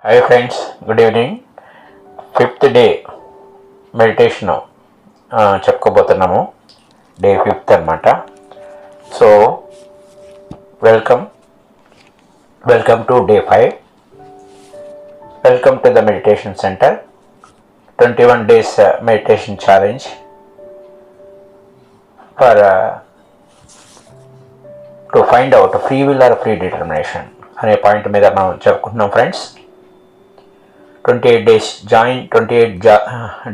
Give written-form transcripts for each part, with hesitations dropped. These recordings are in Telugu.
Hi friends, good evening. Fifth day meditation చెప్పుకోబోతున్నాము. డే 5th అనమాట. So welcome to day 5. Welcome to the meditation centre. 21 days meditation challenge for to find out free will or free determination అనే పాయింట్ మీద మనం చెప్పుకుంటున్నాం ఫ్రెండ్స్. 28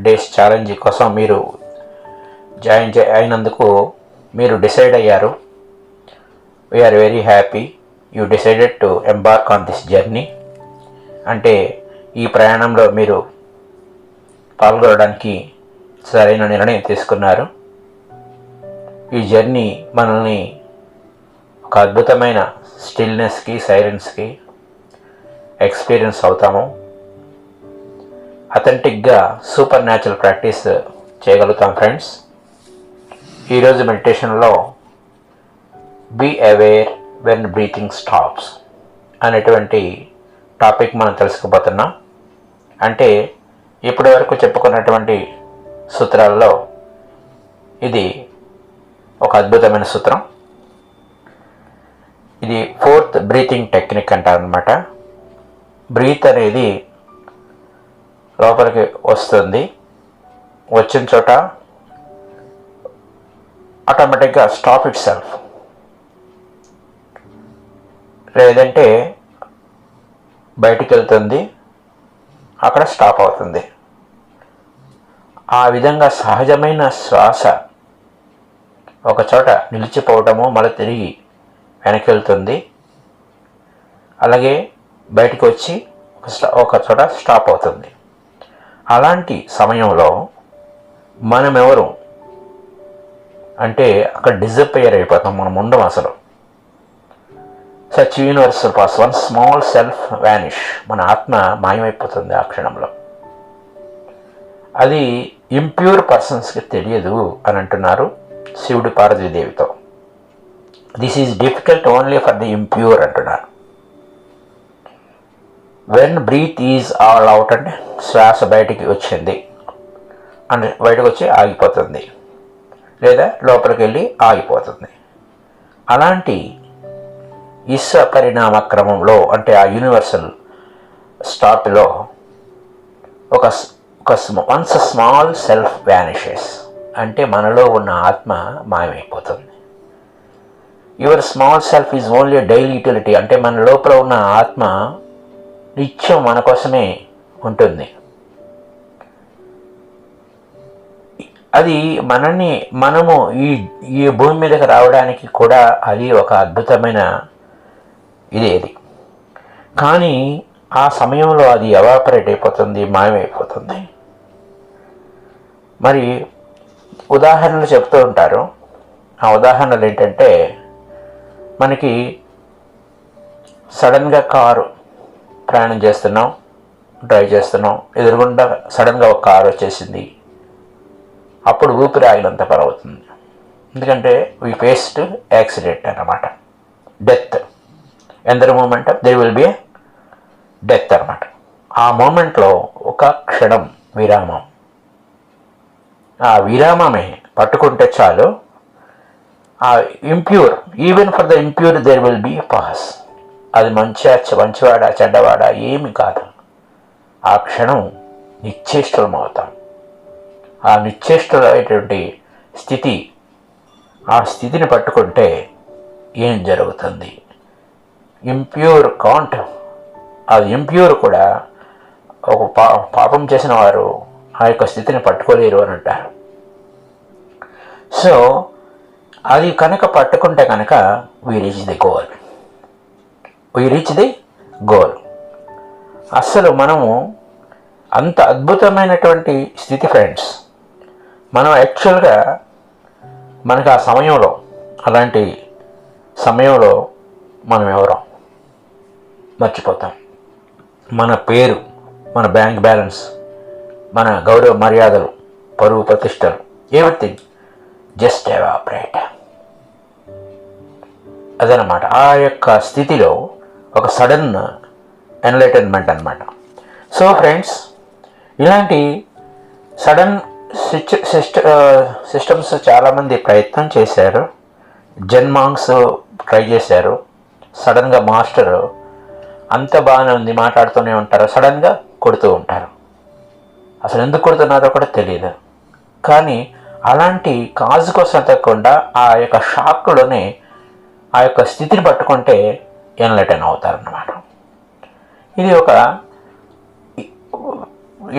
days ఛాలెంజ్ కోసం మీరు జాయిన్ అయినందుకు మీరు డిసైడ్ అయ్యారు. We are very happy you decided to embark on this journey. అంటే ఈ ప్రయాణంలో మీరు పాల్గొనడానికి సరైన నిర్ణయం తీసుకున్నారు. ఈ జర్నీ మనల్ని ఒక అద్భుతమైన స్టిల్నెస్కి, సైలెన్స్కి ఎక్స్పీరియన్స్ అవుతాము. అథెంటిక్గా సూపర్ న్యాచురల్ ప్రాక్టీస్ చేయగలుగుతాం ఫ్రెండ్స్. ఈరోజు మెడిటేషన్లో be aware when breathing stops అనేటువంటి టాపిక్ మనం తెలుసుకోబోతున్నాం. అంటే ఇప్పటి వరకు చెప్పుకున్నటువంటి సూత్రాల్లో ఇది ఒక అద్భుతమైన సూత్రం. ఇది 4th బ్రీతింగ్ టెక్నిక్ అంటారనమాట. బ్రీత్ అనేది లోపలికి వస్తుంది, వచ్చిన చోట ఆటోమేటిక్గా స్టాప్ ఇట్ సెల్ఫ్, లేదంటే బయటికి వెళ్తుంది, అక్కడ స్టాప్ అవుతుంది. ఆ విధంగా సహజమైన శ్వాస ఒక చోట నిలిచిపోవటము, మళ్ళీ తిరిగి వెనక్కి వెళ్తుంది, అలాగే బయటికి వచ్చి ఒక చోట స్టాప్ అవుతుంది. అలాంటి సమయంలో మనం ఎవరు అంటే అక్కడ డిజపేర్ అయిపోతాం, మనం ఉండం అసలు. Such universal pass one small self vanish, మన ఆత్మ మాయమైపోతుంది ఆ క్షణంలో. అది ఇంప్యూర్ పర్సన్స్కి తెలియదు అని అంటున్నారు శివుడు పార్వతీదేవితో. This is difficult only for the impure అంటున్నారు. When breath is all out అంటే శ్వాస బయటికి వచ్చింది అంటే బయటకు వచ్చి ఆగిపోతుంది, లేదా లోపలికి వెళ్ళి ఆగిపోతుంది. అలాంటి ఈశ్వ పరిణామ క్రమంలో అంటే ఆ యూనివర్సల్ స్టాప్లో వన్స్ స్మాల్ సెల్ఫ్ వ్యానిషెస్ అంటే మనలో ఉన్న ఆత్మ మాయమైపోతుంది. Your small self is only daily utility అంటే మన లోపల ఉన్న ఆత్మ నిత్యం మన కోసమే ఉంటుంది. అది మనము ఈ భూమి మీదకి రావడానికి కూడా అది ఒక అద్భుతమైన ఇది. కానీ ఆ సమయంలో అది ఎవాపరేట్ అయిపోతుంది, మాయమైపోతుంది. మరి ఉదాహరణలు చెప్తూ ఉంటారు. ఆ ఉదాహరణలు ఏంటంటే, మనకి సడన్గా కారు ప్రయాణం చేస్తున్నాం, డ్రైవ్ చేస్తున్నాం, ఎదురుగుండా సడన్గా ఒక కారు వచ్చేసింది. అప్పుడు ఊపిరి ఆగినంత పని అవుతుంది. ఎందుకంటే వీ ఫేస్డ్ యాక్సిడెంట్ అన్నమాట, death. In that moment there will be death అన్నమాట. ఆ మూమెంట్లో ఒక క్షణం విరామం. ఆ విరామమే పట్టుకుంటే చాలు. ఆ impure, even for the impure there will be pass. అది మంచివాడా చెడ్డవాడా ఏమి కాదు. ఆ క్షణం నిశ్చేష్టలం అవుతాం. ఆ నిశ్చేష్టమైనటువంటి స్థితి, ఆ స్థితిని పట్టుకుంటే ఏం జరుగుతుంది? ఇంప్యూర్ కాంట్, అది ఇంప్యూర్ కూడా ఒక పాపం చేసిన వారు ఆ యొక్క స్థితిని పట్టుకోలేరు అని అంటారు. సో అది కనుక పట్టుకుంటే కనుక వీ రీచ్ ది గోల్. అస్సలు మనము అంత అద్భుతమైనటువంటి స్థితి ఫ్రెండ్స్. మనం యాక్చువల్గా మనకు ఆ సమయంలో, అలాంటి సమయంలో మనం ఎవరో మర్చిపోతాం. మన పేరు, మన బ్యాంక్ బ్యాలెన్స్, మన గౌరవ మర్యాదలు, పరువు ప్రతిష్టలు, ఎవ్రీథింగ్ జస్ట్ ఎవాపరేట్. అదనమాట ఆ యొక్క స్థితిలో ఒక సడన్ ఎన్లైటన్మెంట్ అనమాట. సో ఫ్రెండ్స్, ఇలాంటి సడన్ సిస్టమ్స్ చాలామంది ప్రయత్నం చేశారు. జెన్ మాంగ్స్ ట్రై చేశారు. సడన్గా మాస్టర్ అంత బాగానే ఉంది, మాట్లాడుతూనే ఉంటారు, సడన్గా కొడుతూ ఉంటారు. అసలు ఎందుకు కొడుతున్నారో కూడా తెలియదు. కానీ అలాంటి కాజు కోసం తగ్గకుండా ఆ యొక్క షాక్లోనే ఆ యొక్క స్థితిని పట్టుకుంటే ఎన్లైటన్ అవుతారన్నమాట. ఇది ఒక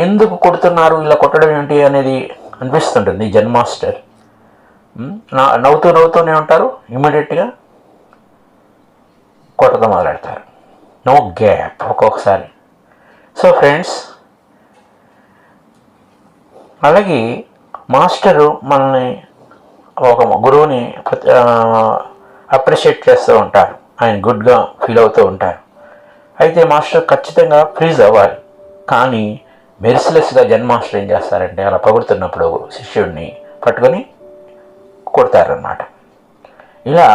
ఎందుకు కొడుతున్నారు, ఇలా కొట్టడం ఏంటి అనేది అనిపిస్తుంటుంది. జెన్ మాస్టర్ నవ్వుతూనే ఉంటారు, ఇమ్మీడియట్గా కొట్టడం మొదలెడతారు. నో గ్యాప్ ఒక్కొక్కసారి. సో ఫ్రెండ్స్, అలాగే మాస్టరు మనల్ని, ఒక గురువుని అప్రిషియేట్ చేస్తూ ఉంటారు. ఆయన గుడ్గా ఫీల్ అవుతూ ఉంటారు. అయితే మాస్టర్ ఖచ్చితంగా ప్లీజ్ అవ్వాలి. కానీ మెరిసిలెస్గా జెన్ మాస్టర్ ఏం చేస్తారంటే, అలా పొగుడుతున్నప్పుడు శిష్యుడిని పట్టుకొని కొడతారన్నమాట. ఇలా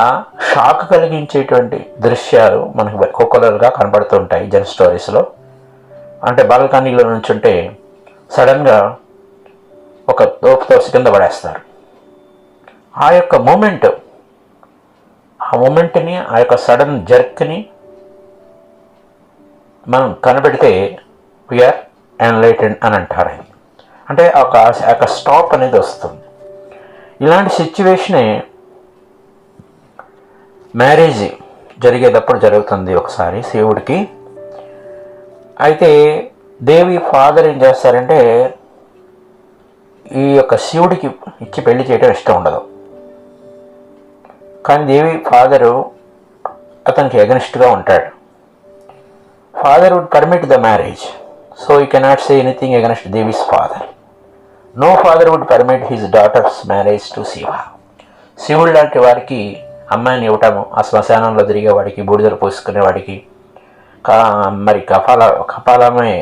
షాక్ కలిగించేటువంటి దృశ్యాలు మనకు ఒక్కొక్కరుగా కనబడుతూ ఉంటాయి జెన్ స్టోరీస్లో. అంటే బాల్కనీలో నుంచుంటే సడన్గా ఒక తోపుతో కింద పడేస్తారు. ఆ యొక్క మూమెంట్ని, ఆ యొక్క సడన్ జర్క్ని మనం కనిపెడితే వీఆర్ ఎన్లైటెండ్ అని అంటారు. అంటే ఒక స్టాప్ అనేది వస్తుంది. ఇలాంటి సిచ్యువేషనే మ్యారేజ్ జరిగేటప్పుడు జరుగుతుంది ఒకసారి శివుడికి. అయితే దేవి ఫాదర్ ఏం చేస్తారంటే, ఈ యొక్క శివుడికి ఇచ్చి పెళ్లి చేయడం ఇష్టం ఉండదు. కానీ దేవి ఫాదరు అతనికి ఎగనిస్ట్గా ఉంటాడు. Father would permit the marriage, so you cannot say anything against Devi's father. No father would permit his daughter's marriage to Shiva. శివుడు లాంటి వారికి అమ్మాయిని ఇవ్వటము, ఆ శ్మశానంలో తిరిగేవాడికి, బూడిదలు పోసుకునేవాడికి, మరి కపాలమే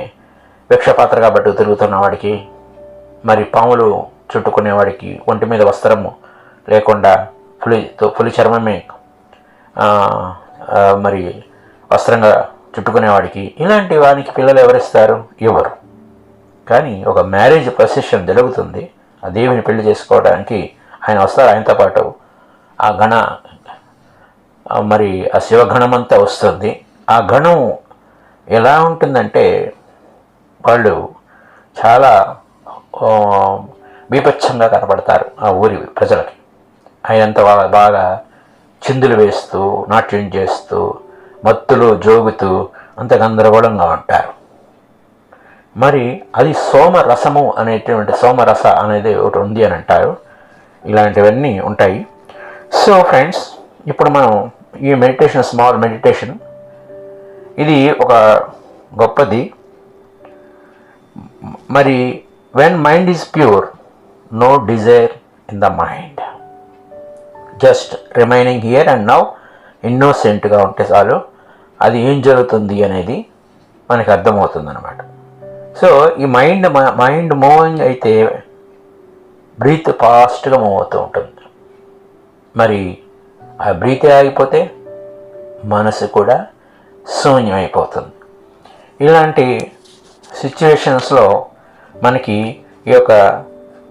భిక్షపాత్రగా బట్టు తిరుగుతున్నవాడికి, మరి పాములు చుట్టుకునేవాడికి, ఒంటి మీద వస్త్రము లేకుండా పులి చర్మమే మరి వస్త్రంగా చుట్టుకునేవాడికి, ఇలాంటి వానికి పిల్లలు ఎవరిస్తారు? ఎవరు? కానీ ఒక మ్యారేజ్ ప్రొసెషన్ జరుగుతుంది. ఆ దేవిని పెళ్లి చేసుకోవడానికి ఆయన వస్తారు. ఆయనతో పాటు ఆ మరి ఆ శివగణం అంతా వస్తుంది. ఆ గణం ఎలా ఉంటుందంటే, వాళ్ళు చాలా బీభత్సంగా కనపడతారు ఆ ఊరి ప్రజలకి. ఆయనంత బాగా చిందులు వేస్తూ, నాట్యం చేస్తూ, మత్తులు జోగుతూ అంత గందరగోళంగా ఉంటారు. మరి అది సోమరస అనేది ఒకటి ఉంది అని అంటారు. ఇలాంటివన్నీ ఉంటాయి. సో ఫ్రెండ్స్, ఇప్పుడు మనం ఈ మెడిటేషన్, స్మాల్ మెడిటేషన్, ఇది ఒక గొప్పది. మరి when mind is pure, no desire in the mind, just remaining here and now, ఇన్నోసెంట్గా ఉంటే చాలు. అది ఏం జరుగుతుంది అనేది మనకి అర్థమవుతుంది అన్నమాట. సో ఈ మైండ్ మూవింగ్ అయితే బ్రీత్ ఫాస్ట్గా మూవ్ అవుతూ ఉంటుంది. మరి ఆ బ్రీతే ఆగిపోతే మనసు కూడా శూన్యమైపోతుంది. ఇలాంటి సిచ్యువేషన్స్లో మనకి ఈ యొక్క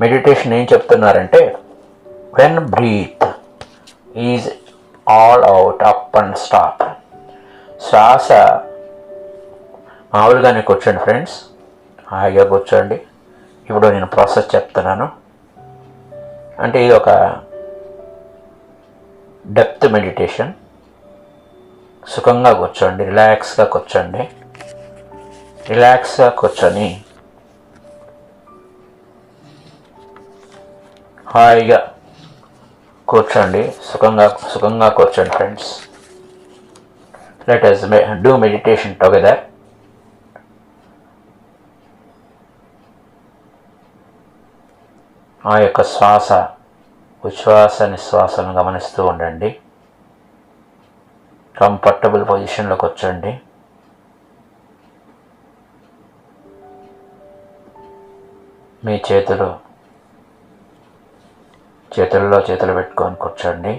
మెడిటేషన్ ఏం చెప్తున్నారంటే, when breath is all out, up and stop. శ్వాస మామూలుగానే కూర్చోండి ఫ్రెండ్స్, హాయిగా కూర్చోండి. ఇప్పుడు నేను ప్రాసెస్ చెప్తున్నాను. అంటే ఇది ఒక డెప్త్ మెడిటేషన్. సుఖంగా కూర్చోండి, రిలాక్స్గా కూర్చోండి. రిలాక్స్గా కూర్చొని హాయిగా కూర్చోండి, సుఖంగా కూర్చోండి friends. Let us do meditation together. ఆ యొక్క ఉచ్ఛ్వాస నిశ్వాసాలను గమనిస్తూ ఉండండి. కంఫర్టబుల్ పొజిషన్లోకి వచ్చండి. మీ చేతుల్లో చేతులు పెట్టుకొని కూర్చోండి.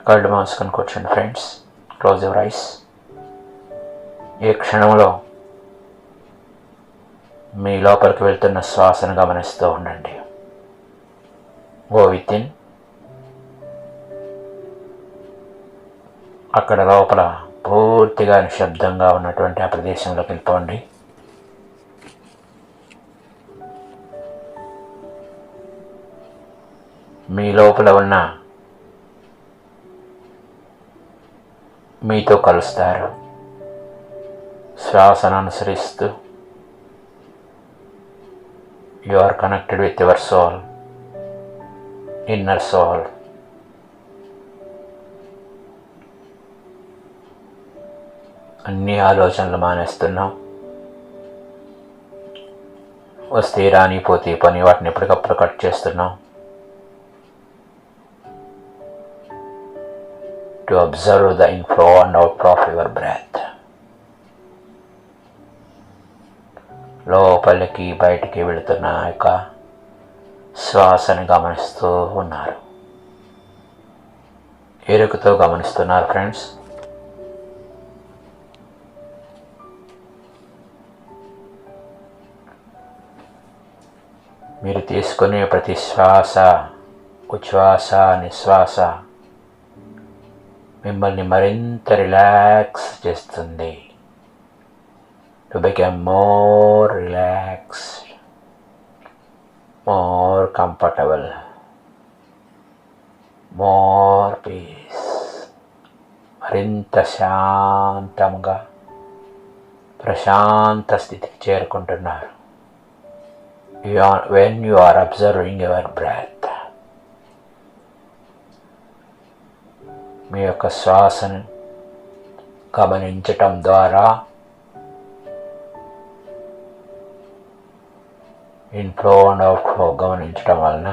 కళ్ళు మూసుకొని కూర్చోండి ఫ్రెండ్స్. Close your eyes. ఏ క్షణంలో మీ లోపలికి వెళ్తున్న శ్వాసను గమనిస్తూ ఉండండి. Go within. అక్కడ లోపల పూర్తిగా నిశ్శబ్దంగా ఉన్నటువంటి ఆ ప్రదేశంలోకి వెళ్ళిపోండి. మీ లోపల ఉన్న మీతో కలుస్తారు. శ్వాసను అనుసరిస్తూ you are connected with your soul, inner soul. అన్ని ఆలోచనలు మానేస్తున్నాం. వస్తే రాని పోతే పని, వాటిని ఎప్పటికప్పుడు కట్ చేస్తున్నాం. To observe the inflow and outflow of your breath. లోపలికి బయటికి వెళుతున్న యొక్క శ్వాసని గమనిస్తూ ఉన్నారు. ఎరుకతో గమనిస్తున్నారు ఫ్రెండ్స్. మీరు తీసుకునే ప్రతి శ్వాస, ఉచ్ఛ్వాస, నిశ్వాస మిమ్మల్ని మరింత రిలాక్స్ చేస్తుంది. To become more relaxed, more comfortable, more peace. మరింత శాంతంగా ప్రశాంత స్థితికి చేరుకుంటున్నారు. When you are observing your breath, మీ యొక్క శ్వాసను గమనించటం ద్వారా ఇన్ఫ్లో అండ్ అవుట్ఫ్లో గమనించడం వలన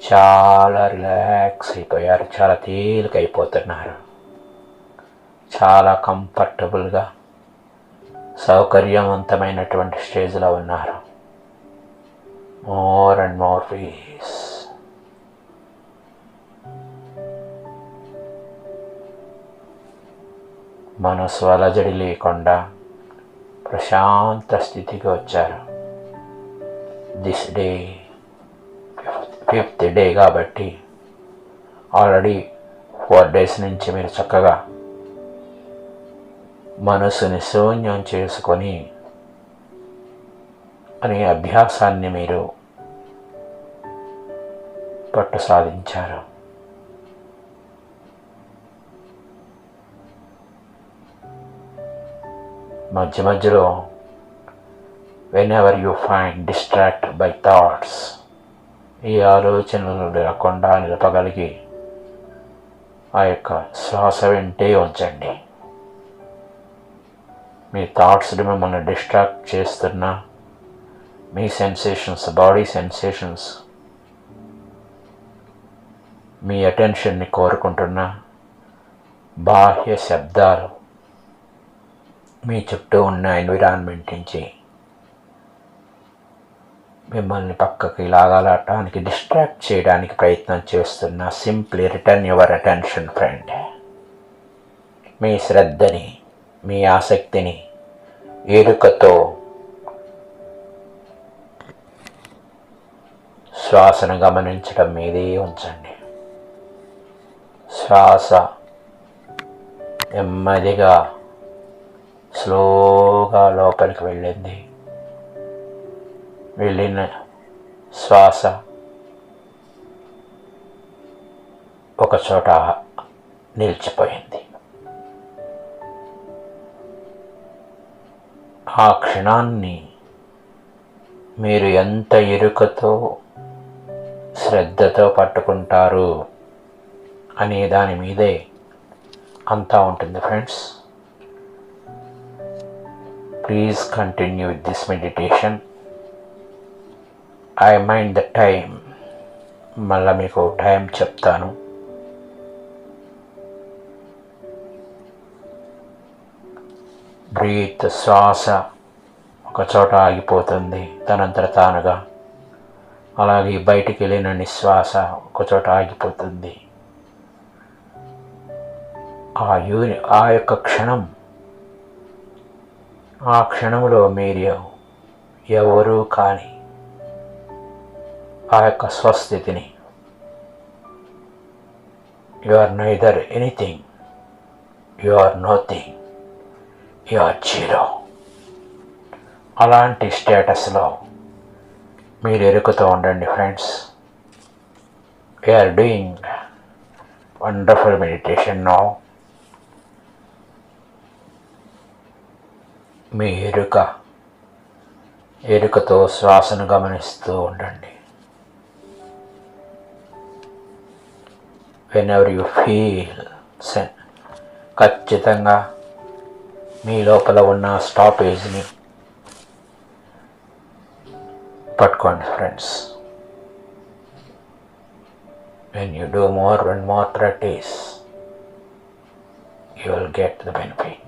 చాలా రిలాక్స్ అయిపోయారు. చాలా తేలికైపోతున్నారు. చాలా కంఫర్టబుల్గా సౌకర్యవంతమైనటువంటి స్టేజ్లో ఉన్నారు. More and more peace. మనసు అలజడి లేకుండా ప్రశాంత స్థితికి వచ్చారు. దిస్ డే 5th డే కాబట్టి ఆల్రెడీ 4 days నుంచి మీరు చక్కగా మనసుని శూన్యం చేసుకొని అనే అభ్యాసాన్ని మీరు పట్టు సాధించారు. మధ్య మధ్యలో whenever you find distracted by thoughts, ఈ ఆలోచనలు లేకుండా నిలపగలిగి ఆ యొక్క శ్వాస వెంటే ఉంచండి. మీ థాట్స్ మిమ్మల్ని డిస్ట్రాక్ట్ చేస్తున్నా, మీ సెన్సేషన్స్, బాడీ సెన్సేషన్స్ మీ అటెన్షన్ని కోరుకుంటున్నా, బాహ్య శబ్దాలు మీ చుట్టూ ఉన్న ఎన్విరాన్మెంట్ నుంచి మిమ్మల్ని పక్కకి లాగాలటానికి, డిస్ట్రాక్ట్ చేయడానికి ప్రయత్నం చేస్తున్న, simply return your attention friend. మీ శ్రద్ధని, మీ ఆసక్తిని ఎరుకతో శ్వాసను గమనించడం మీదే ఉంచండి. శ్వాస నెమ్మదిగా స్లోగా లోపలికి వెళ్ళింది. వెళ్ళిన శ్వాస ఒకచోట నిలిచిపోయింది. ఆ క్షణాన్ని మీరు ఎంత ఎరుకతో, శ్రద్ధతో పట్టుకుంటారు అనే దాని మీదే అంతా ఉంటుంది friends. Please continue with this meditation. I mind the time. మళ్ళీ మీకు టైం చెప్తాను. బ్రీత్, శ్వాస ఒకచోట ఆగిపోతుంది తనంతట తానుగా. అలాగే బయటికి వెళ్ళిన నిశ్వాస ఒకచోట ఆగిపోతుంది. ఆ యొక్క క్షణంలో మీరు ఎవరూ కాని ఆ యొక్క స్వస్థితిని you are neither anything, you are nothing, you are zero, అలాంటి స్టేటస్లో మీరు ఎరుకుతూ ఉండండి friends. We are doing wonderful meditation now. మీ ఎరుకతో శ్వాసను గమనిస్తూ ఉండండి. whenever you feel ఖచ్చితంగా మీ లోపల ఉన్న స్టాపేజ్ని పట్టుకోండి friends. when you do more and more practice, you will get the benefit.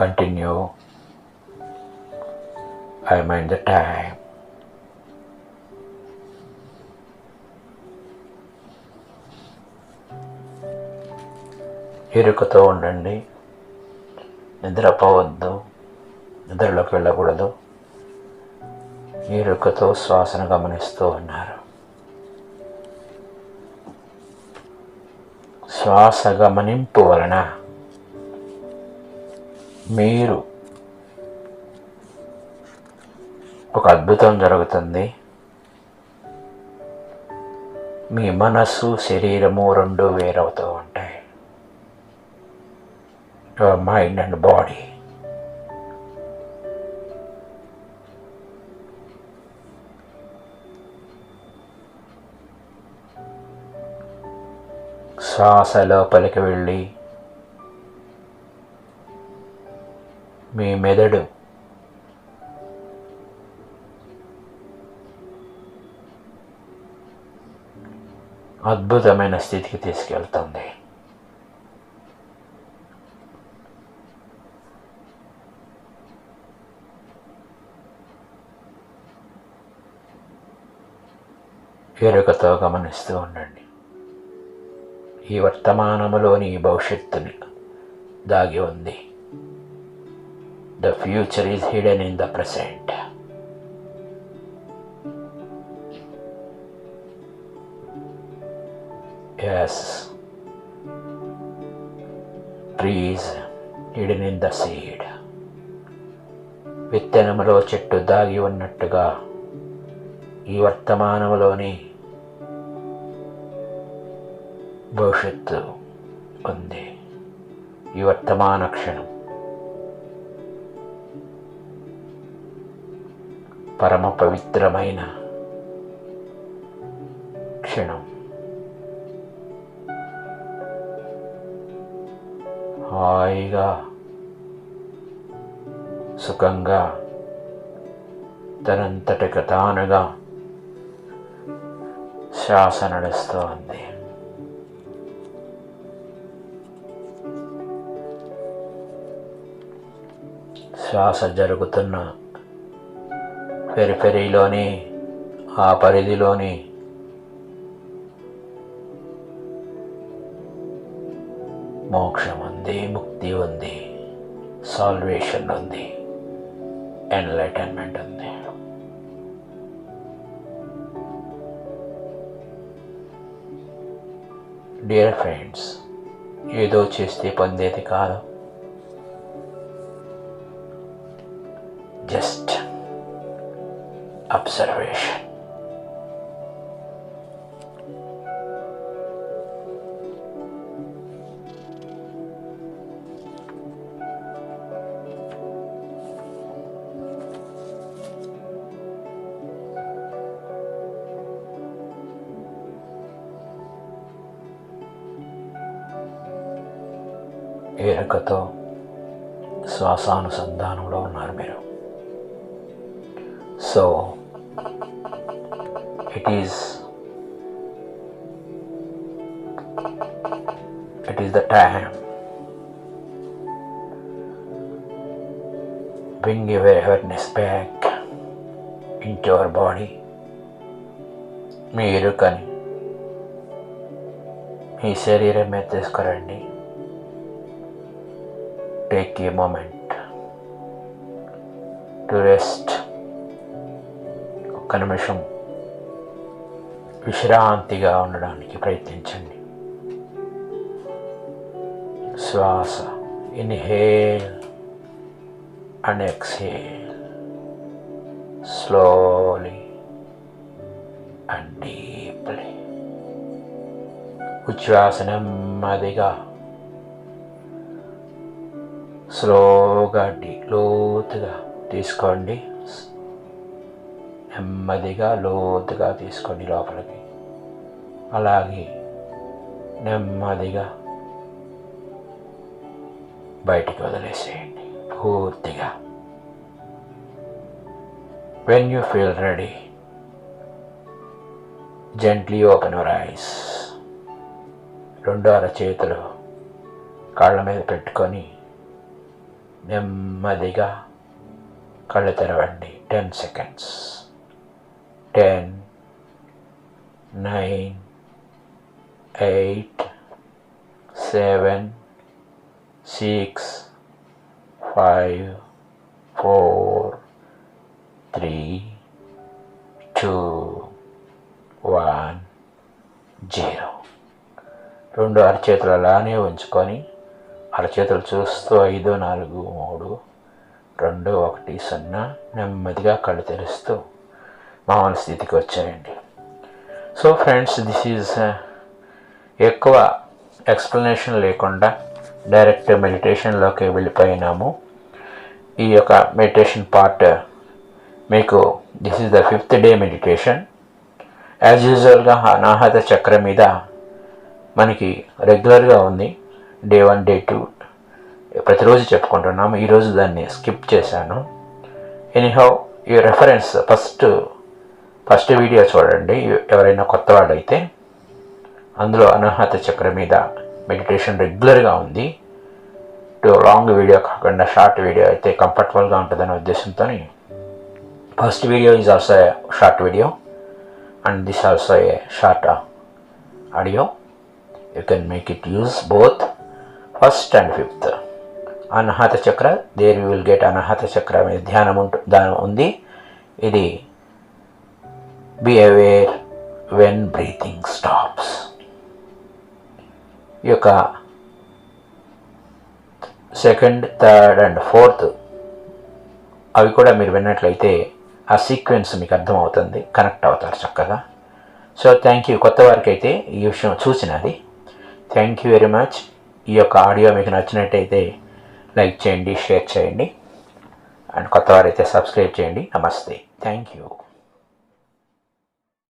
Continue. I mind the time. ఎరుకతో ఉండండి. నిద్రపోవద్దు, నిద్రలోకి వెళ్ళకూడదు. ఎరుకతో శ్వాసను గమనిస్తూ ఉన్నారు. శ్వాస గమనింపు వలన మీరు ఒక అద్భుతం జరుగుతుంది. మీ మనస్సు శరీరము రెండు వేరవుతూ ఉంటాయి. Your mind and body. శ్వాస లోపలికి వెళ్ళి మీ మెదడు అద్భుతమైన స్థితికి తీసుకెళ్తుంది. ఎరుకతో గమనిస్తూ ఉండండి. ఈ వర్తమానములోని భవిష్యత్తుని దాగి ఉంది. The future is hidden in the present. Yes, trees hidden in the seed. విత్తనములో చెట్టు దాగి ఉన్నట్టుగా ఈ వర్తమానములోని భవిష్యత్తు ఉంది. ఈ వర్తమాన క్షణం పరమ పవిత్రమైన క్షణం. హాయిగా సుఖంగా తనంతటికి తానుగా శ్వాస నడుస్తూ ఉంది. శ్వాస జరుగుతున్న పెరిఫెరీలోని ఆ పరిధిలోని మోక్షం ఉంది, ముక్తి ఉంది, సాల్వేషన్ ఉంది, ఎన్లైటన్మెంట్ ఉంది. డియర్ ఫ్రెండ్స్, ఏదో చేస్తే పొందేది కాదు. Just observation. ఎరుకతో శ్వాసానుసంధానంలో ఉన్నారు మీరు. So it is the time. Bring your awareness back into your body. మీ ఎరుకని మీ శరీరం మీద తీసుకురండి. Take a moment to rest. ఒక్క నిమిషం విశ్రాంతిగా ఉండడానికి ప్రయత్నించండి. శ్వాస inhale and exhale slowly and deeply. ఉచ్ఛ్వాస నెమ్మదిగా స్లోగా లోతుగా తీసుకోండి. నెమ్మదిగా లోతుగా తీసుకోండి లోపలికి. అలాగే నెమ్మదిగా బయటికి వదిలేసేయండి పూర్తిగా. When you feel ready, gently open your eyes. రెండు అరచేతులు కాళ్ళ మీద పెట్టుకొని నెమ్మదిగా కళ్ళు తెరవండి. 10 seconds. 10, 9, 8, 7, 6, 5, 4, 3, 2, 1, 0. రెండు అరచేతులు అలానే ఉంచుకొని అరచేతులు చూస్తూ 5, 4, 3, 2, 1, 0 నెమ్మదిగా కళ్ళు తెరుస్తూ మామూలు స్థితికి వచ్చాయండి. సో ఫ్రెండ్స్, దిస్ ఈజ్ ఎక్కువ ఎక్స్ప్లెనేషన్ లేకుండా డైరెక్ట్ మెడిటేషన్లోకి వెళ్ళిపోయినాము. ఈ యొక్క మెడిటేషన్ పార్ట్ మీకు this is the 5th day meditation. As యూజువల్గా అనాహత చక్రం మీద మనకి రెగ్యులర్గా ఉంది. డే 1, డే 2 ప్రతిరోజు చెప్పుకుంటున్నాము. ఈరోజు దాన్ని స్కిప్ చేశాను. ఎనీహౌ ఈ రెఫరెన్స్ ఫస్ట్ వీడియో చూడండి ఎవరైనా కొత్త వాళ్ళైతే. అందులో అనాహత చక్రం మీద మెడిటేషన్ రెగ్యులర్గా ఉంది. లాంగ్ వీడియో కాకుండా షార్ట్ వీడియో అయితే కంఫర్టబుల్గా ఉంటుందనే ఉద్దేశంతో first video is also a short video and this also a short audio. You can make it use both 1st and 5th. అనాహత చక్ర, దేర్ యూ విల్ గెట్ అనాహత చక్ర మీద ధ్యానం ఉంది. ఇది be aware when breathing stops. ఈ యొక్క 2nd, 3rd and 4th అవి కూడా మీరు విన్నట్లయితే ఆ సీక్వెన్స్ మీకు అర్థమవుతుంది, కనెక్ట్ అవుతారు చక్కగా. So thank you. కొత్త వారికి అయితే ఈ విషయం చూసినది. Thank you very much. ఈ యొక్క ఆడియో మీకు నచ్చినట్టయితే లైక్ చేయండి, షేర్ చేయండి అండ్ కొత్త వారైతే సబ్స్క్రైబ్ చేయండి. నమస్తే. Thank you.